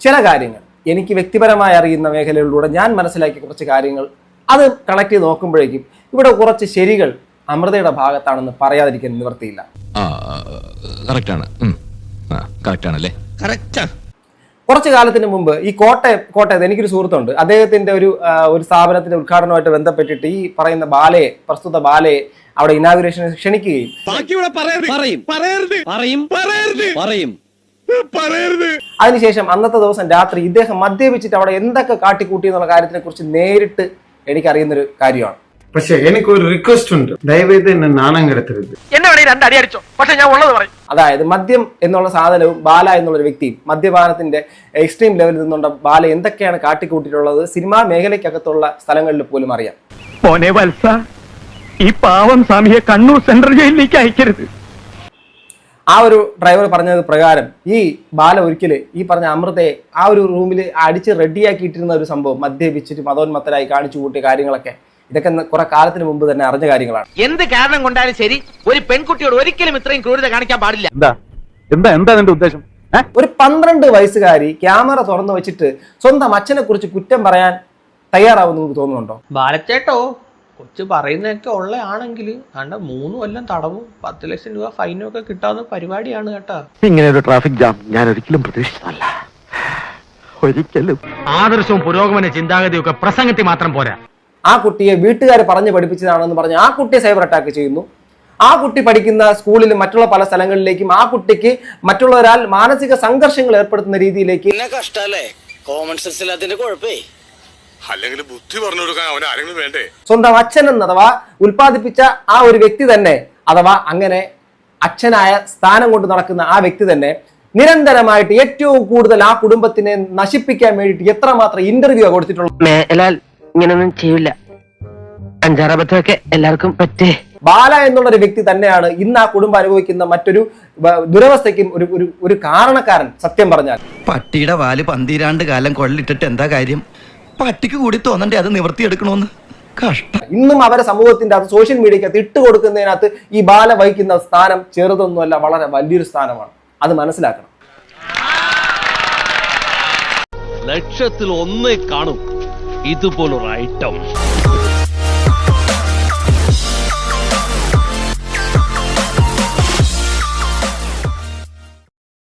ചില കാര്യങ്ങൾ എനിക്ക് വ്യക്തിപരമായി അറിയുന്ന മേഖലകളിലൂടെ ഞാൻ മനസ്സിലാക്കിയ കുറച്ച് കാര്യങ്ങൾ അത് കണക്ട് ചെയ്ത് നോക്കുമ്പോഴേക്കും ഇവിടെ കുറച്ച് ശരികൾ അമൃതയുടെ ഭാഗത്താണെന്ന് പറയാതിരിക്കാൻ നിവർത്തിയില്ല. കുറച്ചു കാലത്തിന് മുമ്പ് ഈ കോട്ടയത്ത് എനിക്കൊരു സുഹൃത്തുണ്ട്. അദ്ദേഹത്തിന്റെ ഒരു സ്ഥാപനത്തിന്റെ ഉദ്ഘാടനവുമായിട്ട് ബന്ധപ്പെട്ടിട്ട് ഈ പറയുന്ന പ്രസ്തുത ബാലയെ അവിടെ ഇനാഗുറേഷൻ ക്ഷണിക്കുകയും അതിനുശേഷം അന്നത്തെ ദിവസം രാത്രി ഇദ്ദേഹം മദ്യപിച്ചിട്ട് അവിടെ എന്തൊക്കെ കാട്ടിക്കൂട്ടി എന്നുള്ള കാര്യത്തിനെ കുറിച്ച് നേരിട്ട് എനിക്കറിയുന്നൊരു കാര്യമാണ്. പക്ഷെ എനിക്കൊരു റിക്വസ്റ്റ് ഉണ്ട്, ദയവേത് എന്നെ നാണം കെടുത്തരുത്. അതായത് മദ്യം എന്നുള്ള സാധനവും ബാല എന്നുള്ള വ്യക്തിയും മദ്യപാനത്തിന്റെ എക്സ്ട്രീം ലെവലിൽ നിന്നുള്ള ബാല എന്തൊക്കെയാണ് കാട്ടിക്കൂട്ടിയിട്ടുള്ളത് സിനിമാ മേഖലയ്ക്കകത്തുള്ള സ്ഥലങ്ങളിൽ പോലും അറിയാം. മോനെ വത്സ, ഈ പാവം സ്വാമിയെ കണ്ണൂർ സെൻട്രൽ ജയിലിലേക്ക് അയക്കരുത്. ആ ഒരു ഡ്രൈവർ പറഞ്ഞത് പ്രകാരം ഈ ബാല ഒരിക്കല് ഈ പറഞ്ഞ അമൃതയെ ആ ഒരു റൂമിൽ അടിച്ച് റെഡിയാക്കിയിട്ടിരുന്ന ഒരു സംഭവം മദ്യപിച്ചിട്ട് മതോന്മത്തരായി കാണിച്ചു കൂട്ടിയ കാര്യങ്ങളൊക്കെ ഇതൊക്കെ കുറെ കാലത്തിന് മുമ്പ് തന്നെ അറിഞ്ഞ കാര്യങ്ങളാണ്. എന്ത് കാരണം കൊണ്ടാലും ശരി, ഒരു പെൺകുട്ടിയോട് ഒരിക്കലും ഇത്രയും ക്രൂരത കാണിക്കാൻ പാടില്ല. എന്താ നിന്റെ ഉദ്ദേശം? ഒരു 12 വയസ്സുകാരി ക്യാമറ തുറന്നു വെച്ചിട്ട് സ്വന്തം അച്ഛനെ കുറിച്ച് കുറ്റം പറയാൻ തയ്യാറാവുമെന്ന് നിങ്ങൾക്ക് തോന്നുന്നുണ്ടോ? ബാലച്ചേട്ടോ, കൊച്ചു പറയുന്നതൊക്കെ ഉള്ളയാണെങ്കിൽ 3 കൊല്ലം തടവും 10 ലക്ഷം രൂപ ഫൈനും ഒക്കെ കിട്ടാവുന്ന പരിപാടിയാണ് കേട്ടാ. ഇങ്ങനെ ഒരു ട്രാഫിക് ജാം ഞാൻ ഒരിക്കലും പ്രതീക്ഷിച്ചതല്ല. ഒരിക്കലും. ആദർശവും പുരോഗമന ചിന്താഗതിയും ഒക്കെ പ്രസംഗത്തിൽ മാത്രം പോരാ. ആ കുട്ടിയെ വീട്ടുകാർ പറഞ്ഞു പഠിപ്പിച്ചതാണെന്ന് പറഞ്ഞ് ആ കുട്ടിയെ സൈബർ അറ്റാക്ക് ചെയ്യുന്നു. ആ കുട്ടി പഠിക്കുന്ന സ്കൂളിലും മറ്റുള്ള പല സ്ഥലങ്ങളിലേക്കും ആ കുട്ടിക്ക് മറ്റുള്ളവരാൽ മാനസിക സംഘർഷങ്ങൾ ഏർപ്പെടുത്തുന്ന രീതിയിലേക്ക് സ്വന്തം അച്ഛൻ അഥവാ ഉൽപ്പാദിപ്പിച്ച ആ ഒരു വ്യക്തി തന്നെ, അഥവാ അങ്ങനെ അച്ഛനായ സ്ഥാനം കൊണ്ട് നടക്കുന്ന ആ വ്യക്തി തന്നെ നിരന്തരമായിട്ട് ഏറ്റവും കൂടുതൽ ആ കുടുംബത്തിനെ നശിപ്പിക്കാൻ വേണ്ടിയിട്ട് എത്രമാത്രം ഇന്റർവ്യൂ കൊടുത്തിട്ടുള്ളത്. ഇങ്ങനൊന്നും ചെയ്യില്ല, 5-6 അബദ്ധമൊക്കെ എല്ലാവർക്കും പറ്റേ. ബാല എന്നുള്ളൊരു വ്യക്തി തന്നെയാണ് ഇന്ന് ആ കുടുംബം അനുഭവിക്കുന്ന മറ്റൊരു ദുരവസ്ഥയ്ക്കും ഒരു കാരണക്കാരൻ. സത്യം പറഞ്ഞാൽ പട്ടിയുടെ വാല് 12 കാലം കൊള്ളിട്ടിട്ട് എന്താ കാര്യം? പട്ടിക്ക് കൂടി തോന്നണ്ടേ അത് നിവർത്തിയെടുക്കണോന്ന്? കഷ്ടം. ഇന്നും അവരെ സമൂഹത്തിന്റെ അകത്ത് സോഷ്യൽ മീഡിയക്കകത്ത് ഇട്ടുകൊടുക്കുന്നതിനകത്ത് ഈ ബാല വഹിക്കുന്ന സ്ഥാനം ചെറുതൊന്നുമല്ല, വളരെ വലിയൊരു സ്ഥാനമാണ്. അത് മനസ്സിലാക്കണം. 1,000,000 കാണും ഇതുപോലൊരു ഐറ്റം.